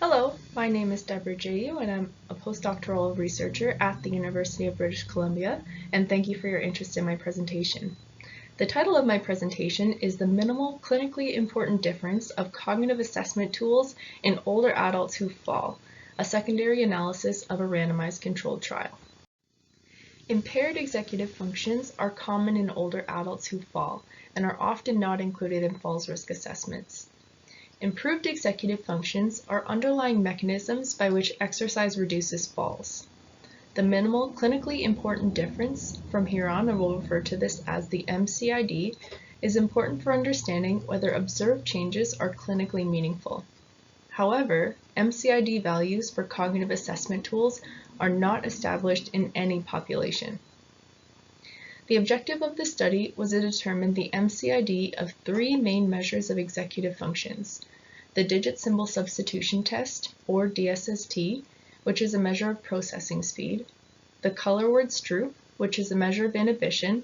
Hello, my name is Deborah Jehu, and I'm a postdoctoral researcher at the University of British Columbia, and thank you for your interest in my presentation. The title of my presentation is The Minimal Clinically Important Difference of Cognitive Assessment Tools in Older Adults Who Fall, a secondary analysis of a randomized controlled trial. Impaired executive functions are common in older adults who fall and are often not included in falls risk assessments. Improved executive functions are underlying mechanisms by which exercise reduces falls. The minimal clinically important difference, from here on I will refer to this as the MCID, is important for understanding whether observed changes are clinically meaningful. However, MCID values for cognitive assessment tools are not established in any population. The objective of the study was to determine the MCID of three main measures of executive functions: the digit symbol substitution test, or DSST, which is a measure of processing speed, the color word Stroop, which is a measure of inhibition,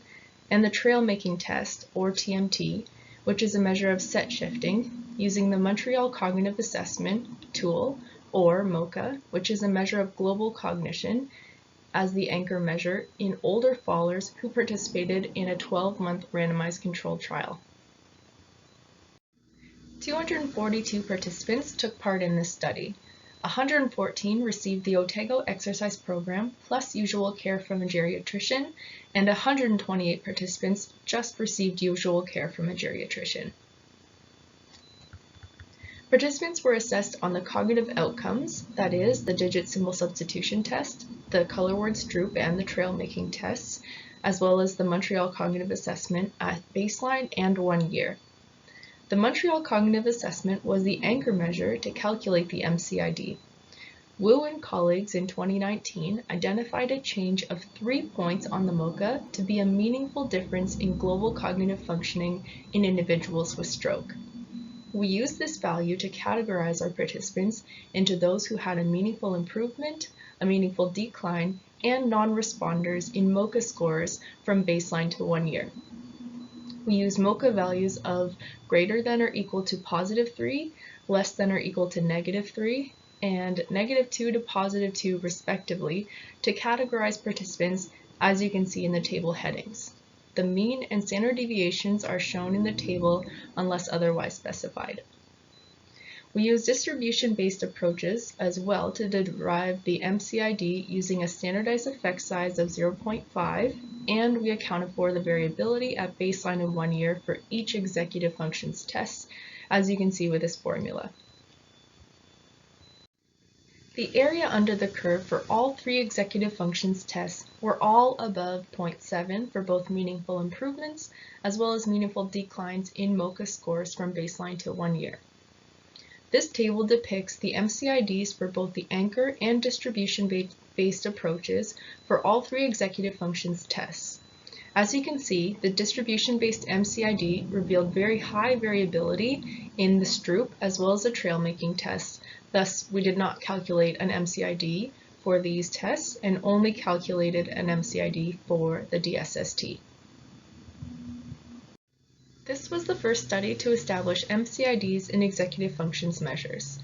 and the trail making test, or TMT, which is a measure of set shifting, using the Montreal Cognitive Assessment Tool, or MoCA, which is a measure of global cognition, as the anchor measure in older fallers who participated in a 12-month randomized controlled trial. 242 participants took part in this study. 114 received the Otago exercise program plus usual care from a geriatrician, and 128 participants just received usual care from a geriatrician. Participants were assessed on the cognitive outcomes, that is, the digit symbol substitution test, the color word Stroop, and the trail making tests, as well as the Montreal Cognitive Assessment at baseline and 1 year. The Montreal Cognitive Assessment was the anchor measure to calculate the MCID. Wu and colleagues in 2019 identified a change of 3 points on the MoCA to be a meaningful difference in global cognitive functioning in individuals with stroke. We used this value to categorize our participants into those who had a meaningful improvement, a meaningful decline, and non-responders in MoCA scores from baseline to 1 year. We used MoCA values of greater than or equal to +3, less than or equal to -3, and -2 to +2 respectively to categorize participants, as you can see in the table headings. The mean and standard deviations are shown in the table unless otherwise specified. We use distribution-based approaches as well to derive the MCID using a standardized effect size of 0.5, and we accounted for the variability at baseline and 1 year for each executive functions test, as you can see with this formula. The area under the curve for all three executive functions tests were all above 0.7 for both meaningful improvements as well as meaningful declines in MoCA scores from baseline to 1 year. This table depicts the MCIDs for both the anchor and distribution-based approaches for all three executive functions tests. As you can see, the distribution-based MCID revealed very high variability in the Stroop as well as the trail-making tests. Thus, we did not calculate an MCID for these tests and only calculated an MCID for the DSST. This was the first study to establish MCIDs in executive functions measures.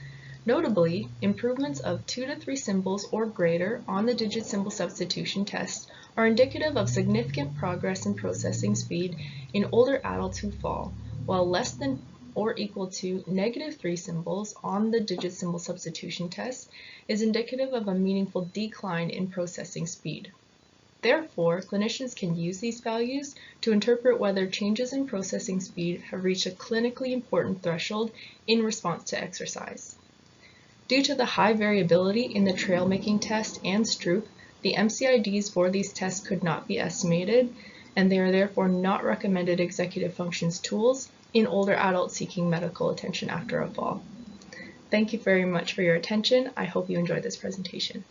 Notably, improvements of 2 to 3 symbols or greater on the digit symbol substitution test are indicative of significant progress in processing speed in older adults who fall, while less than or equal to -3 symbols on the digit symbol substitution test is indicative of a meaningful decline in processing speed. Therefore, clinicians can use these values to interpret whether changes in processing speed have reached a clinically important threshold in response to exercise. Due to the high variability in the trail making test and Stroop, the MCIDs for these tests could not be estimated, and they are therefore not recommended executive functions tools in older adults seeking medical attention after a fall. Thank you very much for your attention. I hope you enjoyed this presentation.